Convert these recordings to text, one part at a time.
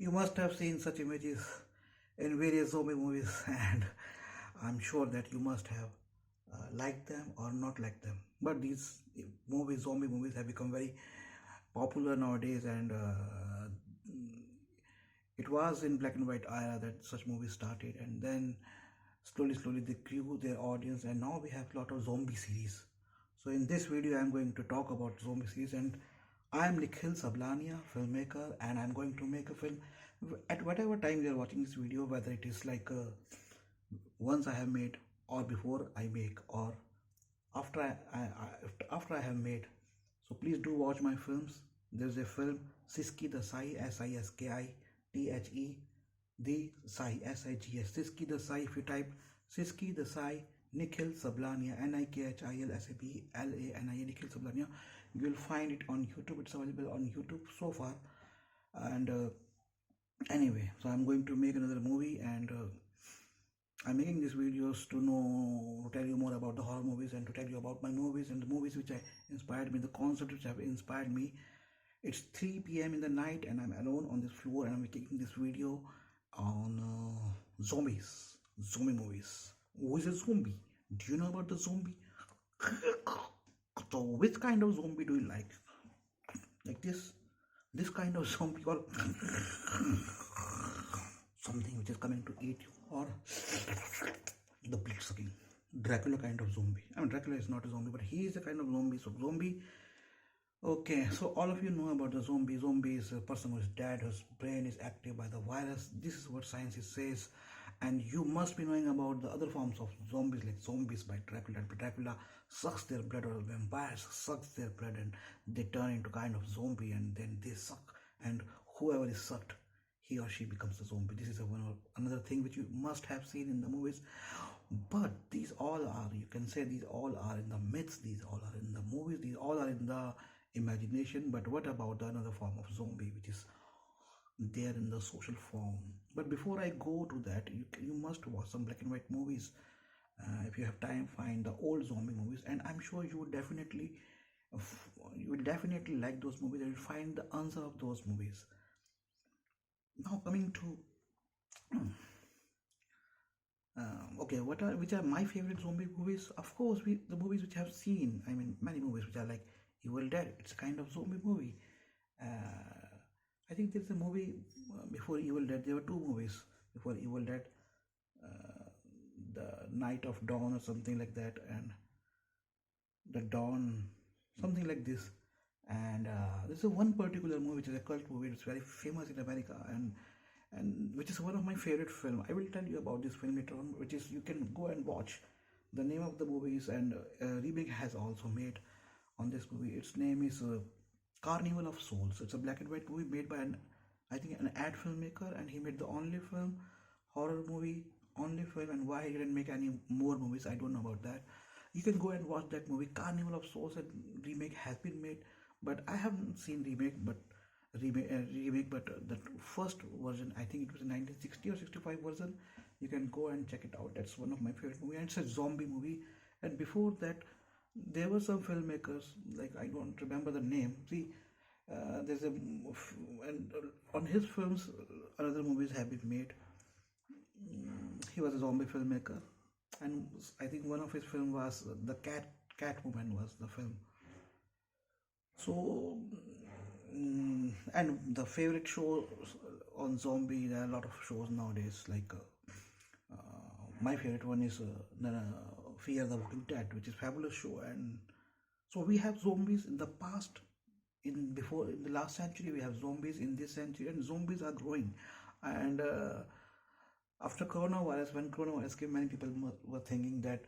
You must have seen such images in various zombie movies, and I'm sure that you must have liked them or not liked them. But these zombie movies, have become very popular nowadays, and it was in black and white era that such movies started, and then slowly they grew their audience, and now we have a lot of zombie series. So in this video, I'm going to talk about zombie series, and I am Nikhil Sablania, filmmaker, and I'm going to make a film at whatever time you are watching this video, whether it is like once I have made, or before I make, or after after I have made. So please do watch my films. There's a film Siski the Sai, Siski the Sai, Sigs. Siski the Sai. If you type Siski the Sai Nikhil Sablania, Nikhilsablania, Nikhil Sablania, you will find it on YouTube. It's available on YouTube so far. And anyway, so I'm going to make another movie, and I'm making these videos to tell you more about the horror movies, and to tell you about my movies and the movies which inspired me, the concepts which have inspired me. It's 3 p.m. in the night, and I'm alone on this floor, and I'm making this video on zombie movies. Who is a zombie? Do you know about the zombie? So, which kind of zombie do you like? Like this kind of zombie, or something which is coming to eat you, or the blood sucking Dracula kind of zombie. I mean, Dracula is not a zombie, but he is a kind of zombie. So zombie. Okay, so all of you know about the zombie. Zombie is a person who is dead, whose brain is active by the virus. This is what science says, and you must be knowing about the other forms of zombies, like zombies by Dracula. Dracula sucks their blood, or vampires sucks their blood, and they turn into kind of zombie, and then they suck, and whoever is sucked, he or she becomes a zombie. This is another thing which you must have seen in the movies. But these all are, you can say, these all are in the myths, these all are in the movies, these all are in the imagination. But what about the another form of zombie which is there in the social form? But before I go to that, you must watch some black and white movies. If you have time, find the old zombie movies, and I'm sure you will definitely like those movies, and you'll find the answer of those movies. Now coming to okay, which are my favorite zombie movies? Of course, the movies which I have seen. I mean, many movies which are like Evil Dead. It's a kind of zombie movie. I think there's a movie before Evil Dead. There were two movies before Evil Dead, the Night of Dawn or something like that, and the Dawn, something like this. And there's a one particular movie which is a cult movie. It's very famous in America, and which is one of my favorite film. I will tell you about this film later on, which is, you can go and watch. The name of the movie is, and remake has also made on this movie. Its name is Carnival of Souls. It's a black and white movie made by I think an ad filmmaker, and he made the only film, horror movie, only film. And why he didn't make any more movies, I don't know about that. You can go and watch that movie, Carnival of Souls, and remake has been made, but I haven't seen remake, but the first version, I think it was a 1960 or 65 version. You can go and check it out. That's one of my favorite movie, and it's a zombie movie. And before that, there were some filmmakers, like I don't remember the name. See, there's a and on his films, other movies have been made. He was a zombie filmmaker, and I think one of his film was the Catwoman was the film. So, and the favorite show on zombie, there are a lot of shows nowadays. Like my favorite one is Fear the Walking Dead, which is a fabulous show. And so we have zombies in the past, in the last century. We have zombies in this century, and zombies are growing. And after coronavirus, when coronavirus came, many people were thinking that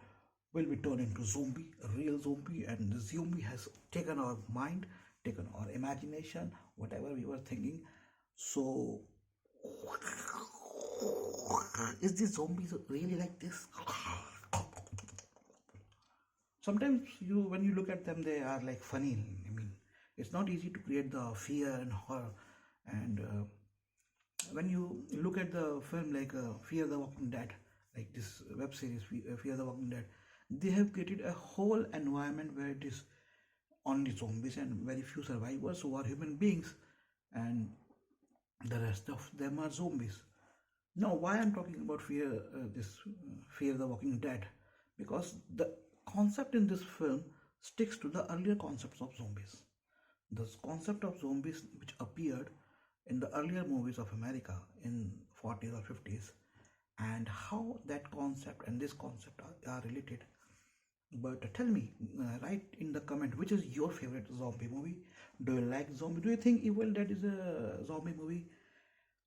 will we turn into zombie, a real zombie, and the zombie has taken our mind, taken our imagination, whatever we were thinking. So, is this zombies really like this? Sometimes when you look at them, they are like funny. I mean, it's not easy to create the fear and horror. And when you look at the film like Fear the Walking Dead, like this web series Fear the Walking Dead, they have created a whole environment where it is only zombies and very few survivors who are human beings. And The rest of them are zombies. Now, why I'm talking about Fear the Walking Dead? Because the concept in this film sticks to the earlier concepts of zombies. The concept of zombies which appeared in the earlier movies of America in 40s or 50s, and how that concept and this concept are related. But tell me, write in the comment, which is your favorite zombie movie? Do you like zombie? Do you think Evil Dead is a zombie movie?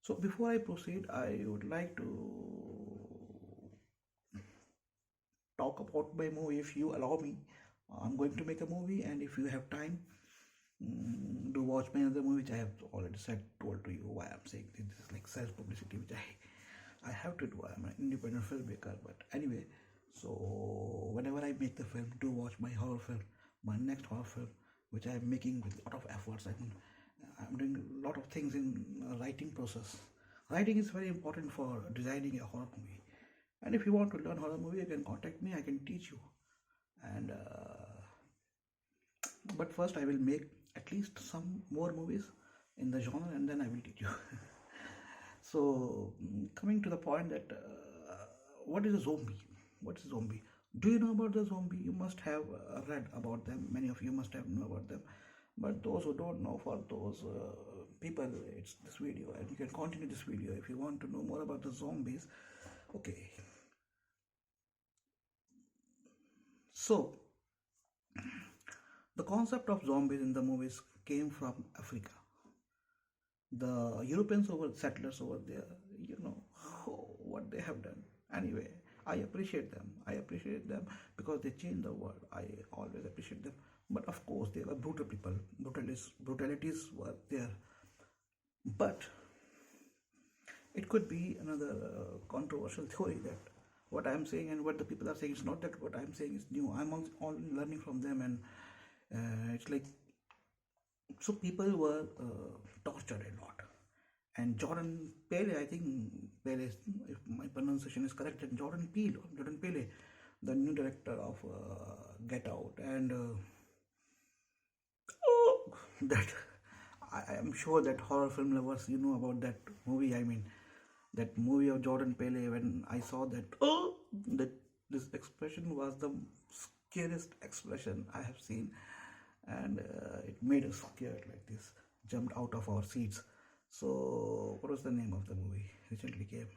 So before I proceed, I would like to talk about my movie if you allow me. I'm going to make a movie, and if you have time, do watch my other movie, which I have already told to you why I'm saying this. This is like self publicity, which I have to do. I'm an independent filmmaker, but anyway. So whenever I make the film, do watch my horror film, my next horror film, which I am making with a lot of efforts. I'm doing a lot of things in writing process. Writing is very important for designing a horror movie. And if you want to learn horror movie, you can contact me. I can teach you. And but first, I will make at least some more movies in the genre, and then I will teach you. So coming to the point that what is a zombie? What is a zombie? Do you know about the zombie? You must have read about them. Many of you must have known about them. But those who don't know, for those people, it's this video, and you can continue this video if you want to know more about the zombies. Okay. So the concept of zombies in the movies came from Africa. The Europeans over settlers over there, what they have done. Anyway, I appreciate them. I appreciate them because they changed the world. I always appreciate them. But of course, they were brutal people. Brutalities were there. But it could be another controversial theory that what I'm saying and what the people are saying is not that what I'm saying is new. I'm also only learning from them, and it's like, so people were tortured a lot. And Jordan Pele, I think Pele, if my pronunciation is correct, and Jordan Pele, the new director of Get Out, and that I am sure that horror film lovers, you know about that movie. I mean, that movie of Jordan Pele. When I saw that, that this expression was the scariest expression I have seen, and it made us scared like this, jumped out of our seats. So, what was the name of the movie? Recently came.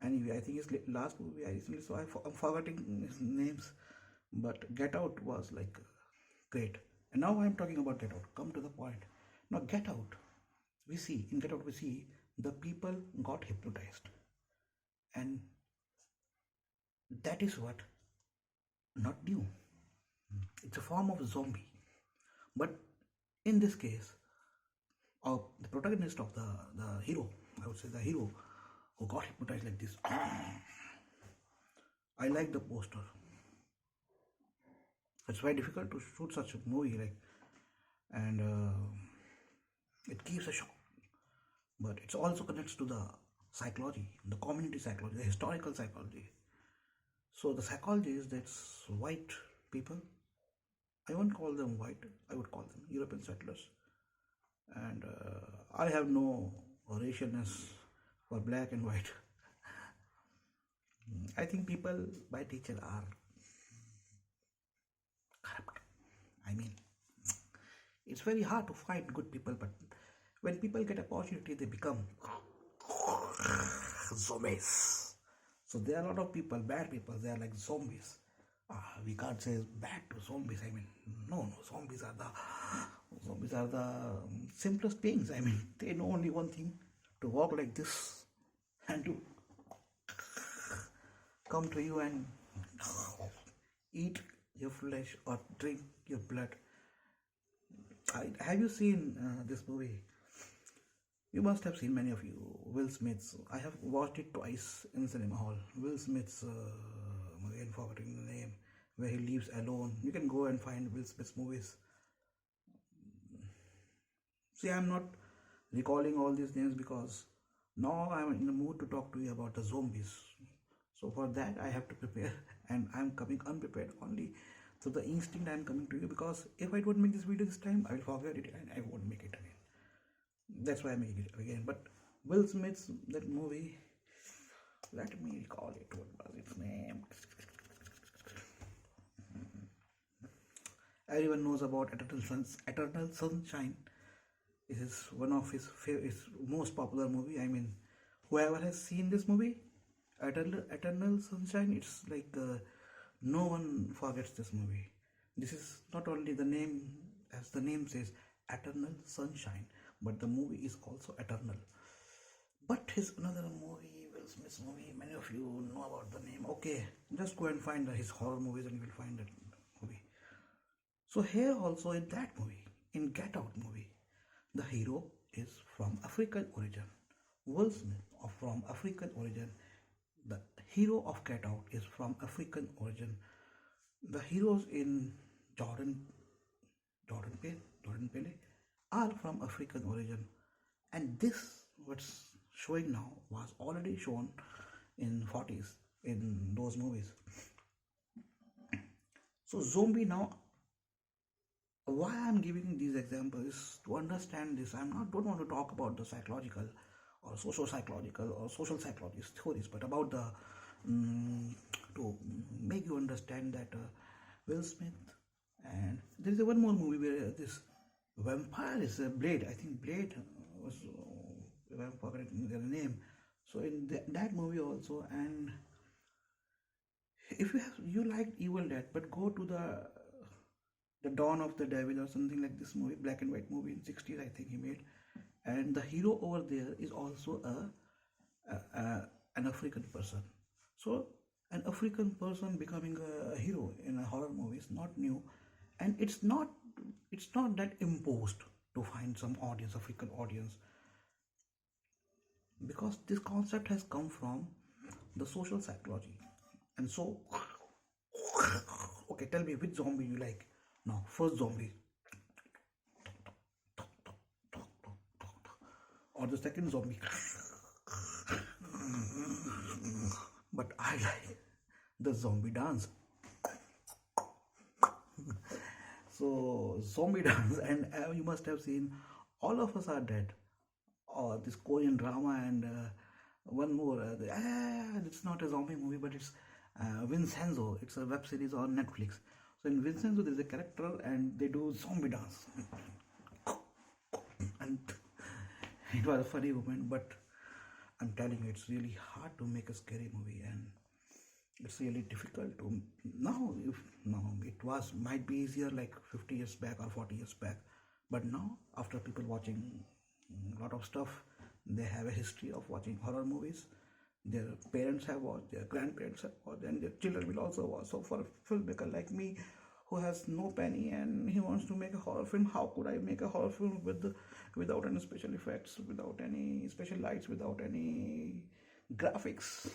Anyway, I think his last movie I recently saw. I'm forgetting his names, but Get Out was like great. And now I'm talking about Get Out. Come to the point. Now, Get Out. In Get Out we see the people got hypnotized, and that is what not new. It's a form of zombie, but in this case, of the protagonist of the hero, I would say the hero who got hypnotized like this. I like the poster. It's very difficult to shoot such a movie, like, and it gives a shock. But it also connects to the psychology, the community psychology, the historical psychology. So the psychology is that white people, I won't call them white, I would call them European settlers. And I have no racialness for black and white. I think people by nature are corrupt. I mean, it's very hard to find good people, but when people get opportunity, they become zombies. So there are a lot of people, bad people, they are like zombies. We can't say bad to zombies. I mean, no, zombies are the simplest beings. I mean, they know only one thing: to walk like this and to come to you and eat your flesh or drink your blood. Have you seen this movie? You must have seen, many of you, Will Smith's. I have watched it twice in cinema hall. Will Smith's, again forgetting the name, where he lives alone. You can go and find Will Smith's movies. See, I'm not recalling all these names because now I'm in the mood to talk to you about the zombies. So for that I have to prepare, and I'm coming unprepared only. So the instinct I'm coming to you, because if I don't make this video this time, I will forget it and I won't make it again. That's why I'm making it again. But Will Smith's that movie, let me recall it. What was its name? Everyone knows about Eternal Sunshine. It is one of his most popular movie. I mean, whoever has seen this movie, Eternal Sunshine, it's like no one forgets this movie. This is not only the name, as the name says, Eternal Sunshine, but the movie is also eternal. But his another movie, Will Smith's movie, many of you know about the name. Okay, just go and find his horror movies and you will find that movie. So here also in that movie, in Get Out movie, the hero is from African origin. Will Smith are from African origin. The hero of Get Out is from African origin. The heroes in Jordan Pele are from African origin. And this what's showing now was already shown in 40s in those movies. So zombie now, why I'm giving these examples is to understand this. Don't want to talk about the psychological or social psychological or social psychologist theories, but about the to make you understand that Will Smith, and there is one more movie where this vampire is Blade. I think Blade was I'm forgetting their name. So in that movie also, and if you like Evil Dead, but go to the Dawn of the Devil or something like this movie, black and white movie in 60s, I think he made, and the hero over there is also an African person. So an African person becoming a hero in a horror movie is not new, and it's not that imposed to find some audience, African audience, because this concept has come from the social psychology. And so, okay, tell me which zombie you like. Now, first zombie, or the second zombie. But I like the zombie dance. So, zombie dance, and you must have seen All of Us Are Dead, or this Korean drama, and one more. It's not a zombie movie, but it's Vincenzo. It's a web series on Netflix. So in Vincenzo, there's a character, and they do zombie dance, and it was a funny moment. But I'm telling you, it's really hard to make a scary movie, and it's really difficult to now. If now it was might be easier like 50 years back or 40 years back, but now after people watching a lot of stuff, they have a history of watching horror movies. Their parents have watched, their grandparents have watched, and their children will also watch. So for a filmmaker like me, who has no penny and he wants to make a horror film, how could I make a horror film without any special effects, without any special lights, without any graphics?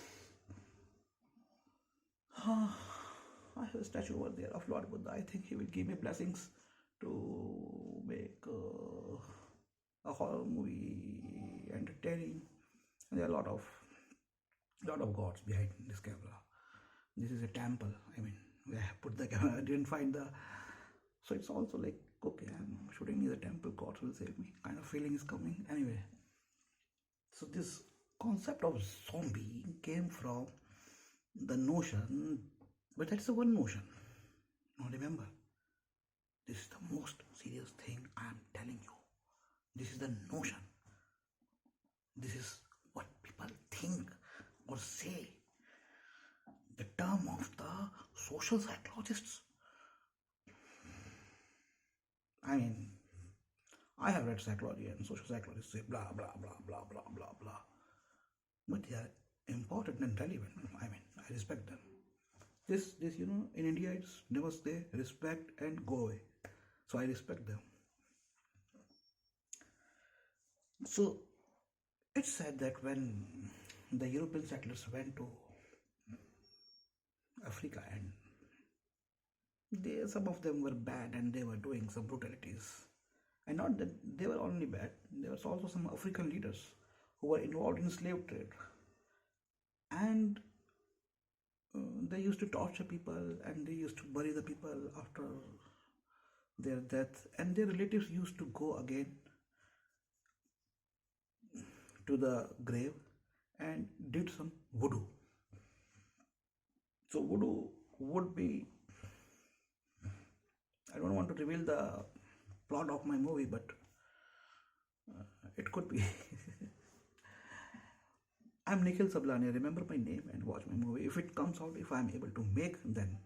I have a statue over there of Lord Buddha. I think he will give me blessings to make a horror movie entertaining. And there are a lot of gods behind this camera. This is a temple. I mean, where I put the camera, I didn't find the. So it's also like, okay, I'm shooting near the temple, gods will save me. Kind of feeling is coming. Anyway, so this concept of zombie came from the notion, but that's the one notion. Now remember, this is the most serious thing I am telling you. This is the notion. This is what people think or say. The term of the social psychologists. I mean, I have read psychology, and social psychologists say blah blah blah blah blah blah blah. But they are important and relevant. I mean, I respect them. This in India it's namaste, respect and go away. So I respect them. So it's said that when the European settlers went to Africa, and some of them were bad and they were doing some brutalities. And not that they were only bad, there was also some African leaders who were involved in slave trade. And they used to torture people, and they used to bury the people after their death, and their relatives used to go again to the grave and did some voodoo. So voodoo would be, I don't want to reveal the plot of my movie, but it could be. I'm Nikhil Sablania. Remember my name and watch my movie. If it comes out, if I'm able to make, then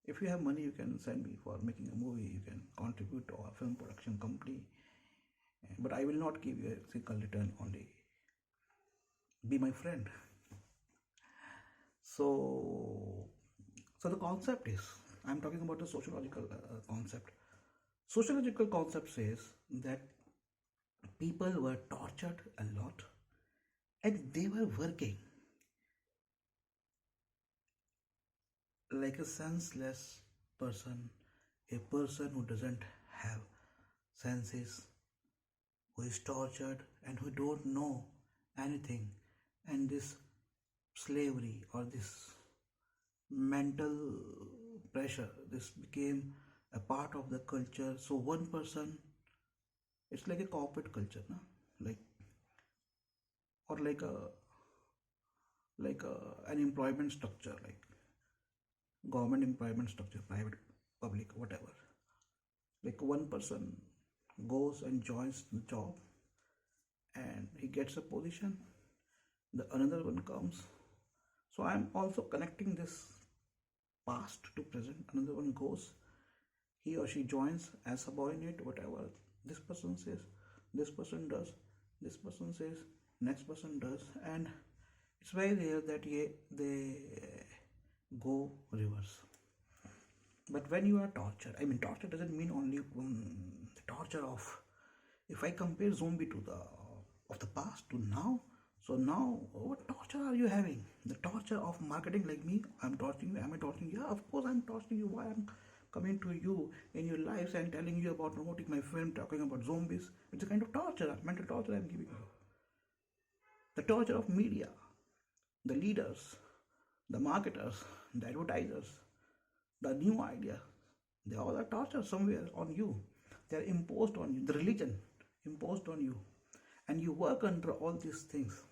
if you have money, you can send me for making a movie. You can contribute to a film production company. But I will not give you a single return, only be my friend. So, so the concept is, I'm talking about the sociological concept. Sociological concept says that people were tortured a lot and they were working like a senseless person, a person who doesn't have senses, who is tortured and who don't know anything. And this slavery or this mental pressure, this became a part of the culture. So one person, it's like a corporate culture, no? like or an employment structure, like government employment structure, private, public, whatever. Like one person goes and joins the job and he gets a position, the another one comes. So I'm also connecting this past to present. Another one goes, he or she joins as subordinate, whatever this person says, this person does, this person says, next person does, and it's very rare that they go reverse. But when you are tortured, I mean, torture doesn't mean only the torture of. If I compare zombie to the of the past to now, so now what torture are you having? The torture of marketing, like me, I'm torturing you. Am I torturing you? Yeah, of course I'm torturing you. Why I'm coming to you in your lives and telling you about promoting my film, talking about zombies. It's a kind of torture, mental torture I'm giving you. The torture of media, the leaders, the marketers, the advertisers, the new idea, they all are tortured somewhere on you. They are imposed on you. The religion imposed on you, and you work under all these things.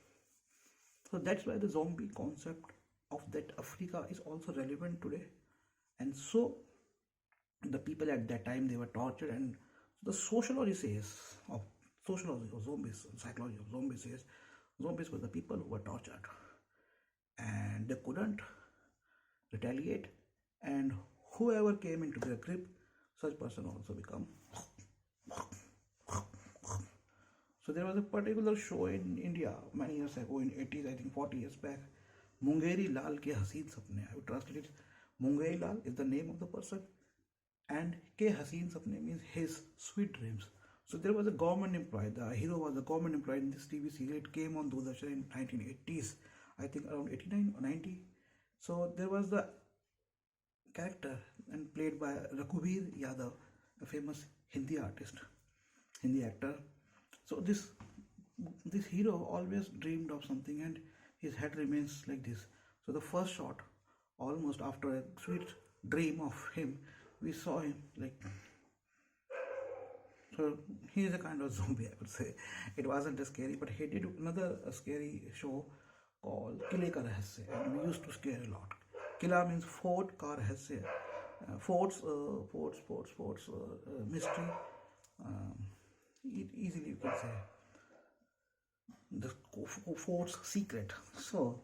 So that's why the zombie concept of that Africa is also relevant today. And so the people at that time, they were tortured, and the sociology says of sociology of zombies, psychology of zombies says zombies were the people who were tortured and they couldn't retaliate, and whoever came into their grip, such person also become. So there was a particular show in India many years ago, in 80s, I think 40 years back, Mungeri Lal ke Haseen Sapne. I would translate it. Mungeri Lal is the name of the person, and Ke Haseen Sapne means his sweet dreams. So there was a government employee. The hero was a government employee in this TV serial. It came on Doordarshan in 1980s, I think around 89 or 90. So there was the character and played by Raghubir Yadav, a famous Hindi artist, Hindi actor. So this hero always dreamed of something, and his head remains like this. So the first shot, almost after a sweet dream of him, we saw him like. So he is a kind of zombie, I would say. It wasn't as scary, but he did another scary show called Kile Ka Rahasya, and we used to scare a lot. Kila means fort, Ka Rahasya, forts, mystery. Easily you can say the fort's secret. So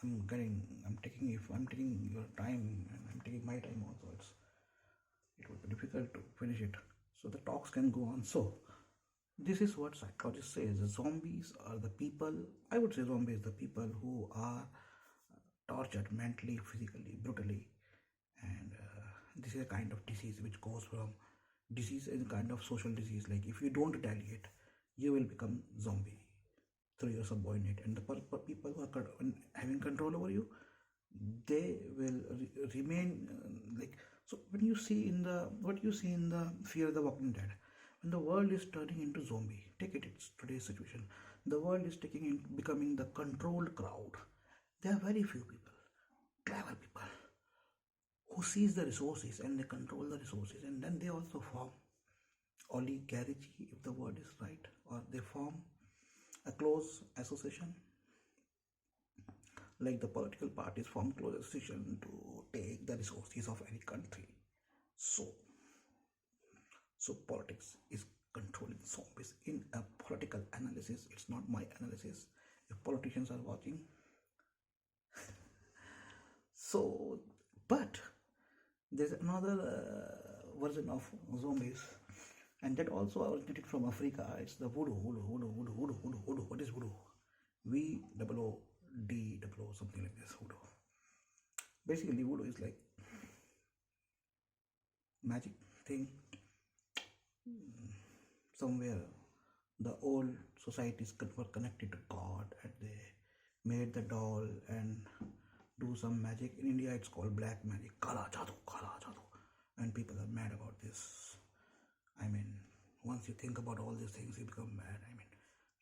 I'm taking your time, and I'm taking my time also. It would be difficult to finish it. So the talks can go on. So this is what psychologists say: the zombies are the people. I would say zombies the people who are tortured mentally, physically, brutally, and this is a kind of disease which goes from disease is a kind of social disease. Like if you don't retaliate, you will become zombie through your subordinate, and the people who are having control over you, they will remain like. So when you see in the what you see in the Fear the Walking Dead, when the world is turning into zombie, take it, it's today's situation. The world is becoming the controlled crowd. There are very few people, clever people, who seize the resources and they control the resources, and then they also form oligarchy, if the word is right, or they form a close association, like the political parties form close association to take the resources of any country. So, so politics is controlling zombies. In a political analysis, it's not my analysis. If politicians are watching, so, but there's another version of zombies, and that also originated from Africa. It's the voodoo, voodoo, voodoo, voodoo, voodoo, voodoo, voodoo. What is voodoo? VOOD, something like this. Voodoo. Basically, voodoo is like magic thing. Somewhere, the old societies were connected to God, and they made the doll and do some magic. In India, it's called black magic, kala jadoo, and people are mad about this. I mean, once you think about all these things, you become mad. I mean,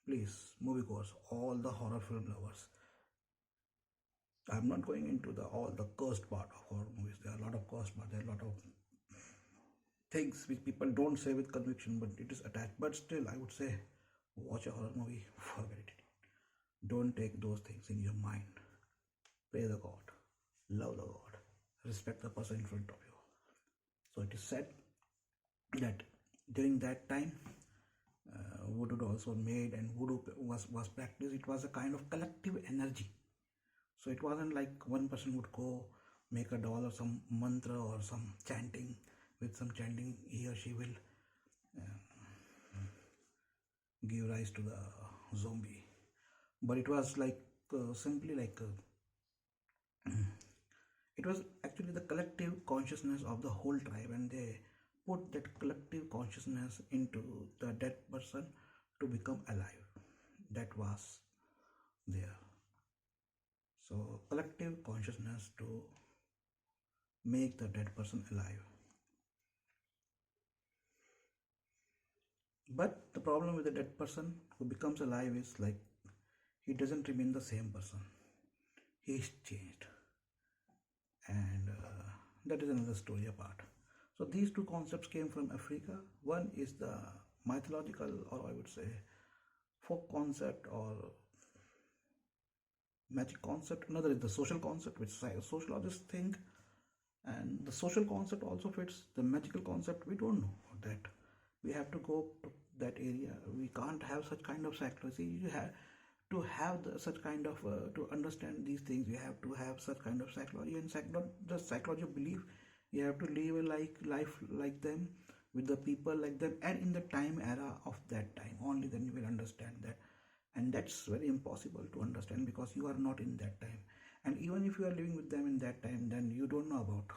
please, moviegoers, all the horror film lovers. I'm not going into all the cursed part of horror movies. There are a lot of cursed part. There are a lot of things which people don't say with conviction, but it is attached. But still, I would say, watch a horror movie, forget it. Don't take those things in your mind. Pray the God, love the God, respect the person in front of you. So it is said that during that time, voodoo also made, and voodoo was practiced. It was a kind of collective energy. So it wasn't like one person would go make a doll or some mantra or some chanting. With some chanting, he or she will give rise to the zombie. But it was like simply like it was actually the collective consciousness of the whole tribe, and they put that collective consciousness into the dead person to become alive. That was there. So collective consciousness to make the dead person alive. But the problem with the dead person who becomes alive is like he doesn't remain the same person. He is changed. And that is another story apart. So these two concepts came from Africa. One is the mythological, or I would say folk concept or magic concept. Another is the social concept, which sociologists think. And the social concept also fits the magical concept. We don't know that. We have to go to that area. We can't have such kind of psychology. You have to have such kind of to understand these things. You have to have such kind of psychology, and not just psychology of belief. You have to live a life like them, with the people like them, and in the time era of that time. Only then you will understand that, and that's very impossible to understand because you are not in that time. And even if you are living with them in that time, then you don't know about,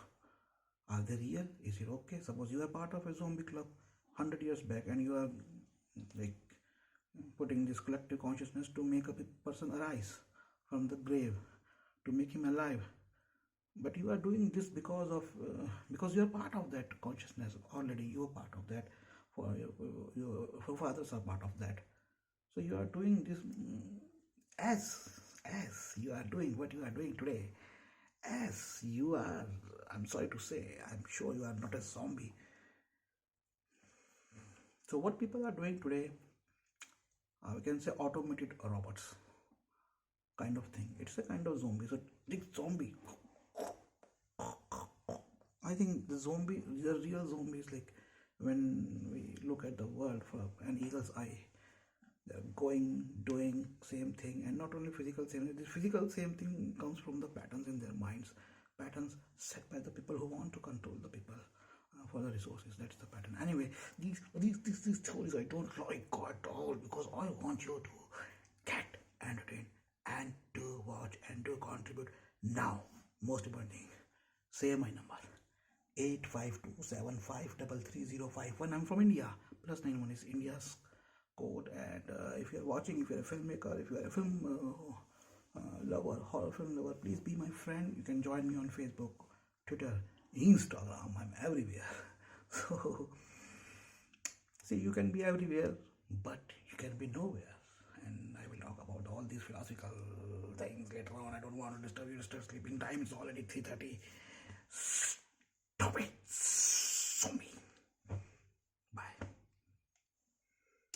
are they real? Is it okay? Suppose you are part of a zombie club 100 years back, and you are like putting this collective consciousness to make a person arise from the grave, to make him alive. But you are doing this because you are part of that consciousness already. You are part of that. For your forefathers are part of that. So you are doing this as you are doing what you are doing today. As you are, I'm sorry to say, I'm sure you are not a zombie. So what people are doing today, we can say automated robots kind of thing. It's a kind of zombie. So this zombie, I think the real zombie is like when we look at the world from an eagle's eye. They're doing same thing, and not only physical same thing. The physical same thing comes from the patterns in their minds, patterns set by the people who want to control the people for the resources. That's the pattern. Anyway, these stories I don't like at all, because I want you to get entertained and to watch and to contribute. Now, most important thing, say my number 8527533051. I'm from India. +91 is India's code. And if you're watching, if you're a filmmaker, if you're a film lover, horror film lover, please be my friend. You can join me on Facebook, Twitter, Instagram. I'm everywhere. So see, you can be everywhere, but you can be nowhere. And I will talk about all these philosophical things later on. I don't want to disturb you. Start sleeping time. It's already 3:30.